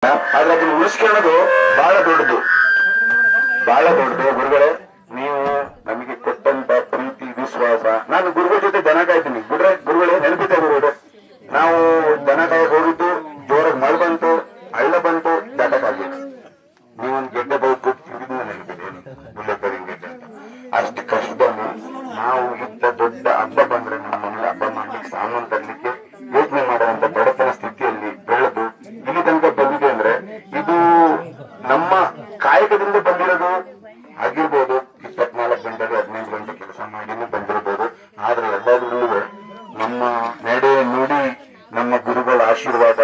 ಆದ್ರೆ ಅದನ್ನ ಉಳಿಸ್ಕೊಳ್ಳೋದು ಬಹಳ ದೊಡ್ಡದು, ಬಹಳ ದೊಡ್ಡದು. ಗುರುಗಳೇ, ನೀವು ನಮಗೆ ಕೊಟ್ಟಂತ ಪ್ರೀತಿ ವಿಶ್ವಾಸ. ನಾನು ಗುರುಗಳ ಜೊತೆ ದನ ಕಾಯ್ತೀನಿ. ಗುರುಗಳೇ ನೆನಪಿದೆ ಗುರುಗಳೇ, ನಾವು ದನ ಕಾಯಕ್ ಹೋಗಿದ್ದು ಜೋರಾಗಿ ಮಳೆ ಬಂತು, ಹಳ್ಳ ಬಂತು, ದಾಟಕ್ಕಾಗಲಿಲ್ಲ. ನೀವೊಂದು ಗೆಡ್ಡೆ ಬಹುದು ತಿಂದಿದ್ದು ನೆನಪಿದೆ, ಗೆಡ್ಡೆ ಅಂತ. ಅಷ್ಟು ಕಷ್ಟದಲ್ಲಿ ನಾವು ಇಂಥ ದೊಡ್ಡ ಹಬ್ಬ ಬಂದ್ರೆ ನಮ್ಮ ಮನೇಲಿ ಹಬ್ಬ ಮಾಡ್ಲಿಕ್ಕೆ ಸಾಮಾನು ತರಲಿಕ್ಕೆ ಯೋಚನೆ ಮಾಡುವಂತ ಬಡತನ ಸ್ಥಿತಿಯಲ್ಲಿ ಬೆಳೆದು ಇಲ್ಲಿ ತನಕ ಬಂದಿದೆ ಅಂದ್ರೆ ಇದು ನಮ್ಮ ಕಾಯಕದಿಂದ ಬಂದಿರೋದು ಆಗಿರ್ಬೋದು. 24 ಗಂಟೆಗೆ 15 ಗಂಟೆ ಕೆಲಸ ಮಾಡಿನೂ ಬಂದಿರಬಹುದು. ಆದ್ರೆ ಎಲ್ಲದರಲ್ಲೂ ನಮ್ಮ ನಡೆ ನುಡಿ, ನಮ್ಮ ಗುರುಗಳ ಆಶೀರ್ವಾದ,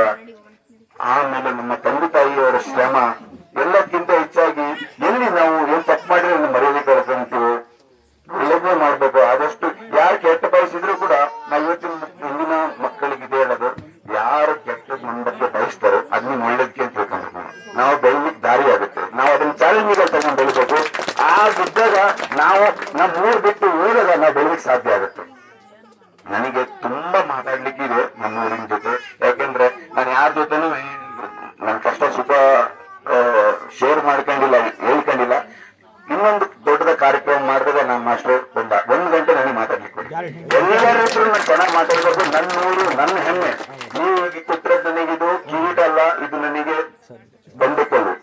ಆಮೇಲೆ ನಮ್ಮ ತಂದೆ ತಾಯಿಯವರ ಶ್ರಮ ಎಲ್ಲಕ್ಕಿಂತ ಹೆಚ್ಚಾಗಿ ಎಲ್ಲಿ ನಾವು ಏನ್ ತಪ್ಪು ಮಾಡಿದ್ರೆ ಮರ್ಯಾದೆ ಕಳ್ಕೊಂತೀವಿ. ಒಳ್ಳೇದೇ ಮಾಡ್ಬೇಕು. ಆದಷ್ಟು ಯಾರು ಕೆಟ್ಟ ಬಯಸಿದ್ರು ಕೂಡ ನಾವು ಹಿಂದಿನ ಮಕ್ಕಳಿಗೆ ಇದೆ ಹೇಳೋದು, ಯಾರು ಕೆಟ್ಟದ್ ನಮ್ಮ ಬಗ್ಗೆ ಬಯಸ್ತಾರೋ ಅದನ್ನ ಒಳ್ಳೇದಕ್ಕೆ ಅಂತ ತಿಳ್ಕೊಬೇಕು. ನಾವು ಬೆಳಿಲಿಕ್ಕೆ ದಾರಿ ಆಗುತ್ತೆ. ನಾವು ಅದನ್ನ ಚಾಲೆಂಜ್ ತಗೊಂಡು ಬೆಳಿಬೇಕು. ಆಗಿದ್ದಾಗ ನಾವು ನಮ್ಮ ಊರ್ ಬಿಟ್ಟು ಊರಾಗ ನಾವು ಬೆಳಿಲಿಕ್ಕೆ ಸಾಧ್ಯ ಆಗುತ್ತೆ. ನನಗೆ ತುಂಬಾ ಮಾತಾಡ್ಲಿಕ್ಕೆ ಇದೆ ನಮ್ಮ ಊರಿನ ಜೊತೆ. ಯಾಕೆಂದ್ರೆ ನಾನು ಯಾರ ಜೊತೆನೂ ನನ್ನ ಕಷ್ಟ ಸುಖ ಶೇರ್ ಮಾಡ್ಕೊಂಡಿಲ್ಲ, ಹೇಳ್ಕೊಂಡಿಲ್ಲ. ಇನ್ನೊಂದು ದೊಡ್ಡದ ಕಾರ್ಯಕ್ರಮ ಮಾಡಿದಾಗ ನಾನು ಮಾಸ್ಟರ್ ಒಂದ್ ಗಂಟೆ ನನಗೆ ಮಾತಾಡ್ಲಿಕ್ಕೆ ಎಲ್ಲರ ಹತ್ರ ನಾನು ಚೆನ್ನಾಗಿ ಮಾತಾಡ್ಬೇಕು. ನನ್ನ ಊರು ನನ್ನ ಹೆಮ್ಮೆ. ನೀವು ಕೊಟ್ಟರೆ ನನಗಿದು ಕಿರೀಟ ಅಲ್ಲ, ಇದು ನನಗೆ ಬಂದುಕೊಳ್ಳು.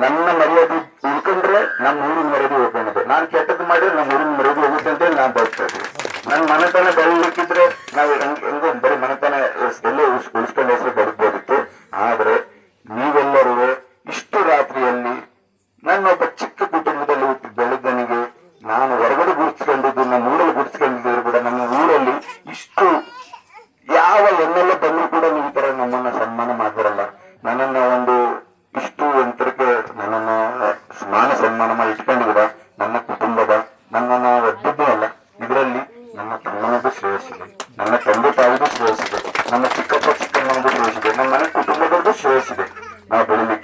ನನ್ನ ಮರ್ಯಾದೆ ಉಳ್ಕೊಂಡ್ರೆ ನಮ್ಮ ಊರಿನ ಮರ್ಯಾದೆ ಉಳ್ಕೊಂಡ್ರೆ, ನಾನು ಕೆಟ್ಟದ್ದು ಮಾಡಿದ್ರೆ ನಮ್ಮ ಊರಿನ ಮರ್ಯಾದೆ ಹೋಗುತ್ತೆ ಅಂತ ಹೇಳಿ ನಾನು ಬಯಸ್ತಾ ಇದ್ದೀನಿ. ನನ್ನ ಮನೆತನ ಬೆಳಿಲಿಕ್ಕಿದ್ರೆ ನಾವು ಹೆಂಗೋ ಬರೀ ಮನೆತನ ಎಲ್ಲೇ ಉಳಿಸ್ಕೊಂಡು ಹೆಸರು ಬದುಕಬೋದಿತ್ತು. ಆದ್ರೆ ನೀವೆಲ್ಲರೂ ಇಷ್ಟು ರಾತ್ರಿಯಲ್ಲಿ ನನ್ನೊಬ್ಬ ಚಿಕ್ಕ ಕುಟುಂಬದಲ್ಲಿ ಹುಟ್ಟಿ ಬೆಳೆದನಿಗೆ ನಾನು ಹೊರಗಡೆ ಗುರುತಿಸ್ಕೊಂಡಿದ್ದು, ನಮ್ಮ ಊರಲ್ಲಿ ಗುರುತಿಸ್ಕೊಂಡಿದ್ರು ಕೂಡ ನನ್ನ ಊರಲ್ಲಿ ಇಷ್ಟು ಯಾವ ಎಲ್ಲೆಲ್ಲ ಬಂದ್ರು ಕೂಡ ನೀವು ಈ ತರ ನಮ್ಮನ್ನ ಸನ್ಮಾನ ಮಾಡಿರಲ್ಲ. ನನ್ನನ್ನ ಒಂದು ಇಷ್ಟು ಯಂತ್ರಕ್ಕೆ ನನ್ನನ್ನ ಮಾನ ಸನ್ಮಾನ ಮಾಡಿ ಇಟ್ಕೊಂಡಿದ್ರ ನನ್ನ ಕುಟುಂಬದ, ನನ್ನನ್ನ ಒಬ್ಬದ್ದು ಅಲ್ಲ, ಇದರಲ್ಲಿ ನನ್ನ ತಮ್ಮನದು ಶ್ರೇಯಸ್ಸಿದೆ, ನನ್ನ ತಂದೆ ತಾಯಿಗೂ ಶ್ರೇಯಸ್ಸಿದೆ, ನನ್ನ ಚಿಕ್ಕಪ್ಪ ಚಿಕ್ಕಮ್ಮನದು ಶ್ರೇಯಸ್ಸಿದೆ, ನಮ್ಮ ಮನೆ ಕುಟುಂಬದವ್ರದ್ದು ಶ್ರೇಯಸ್ಸಿದೆ. ನಾವು ಬೆಳಿಲಿಕ್ಕೆ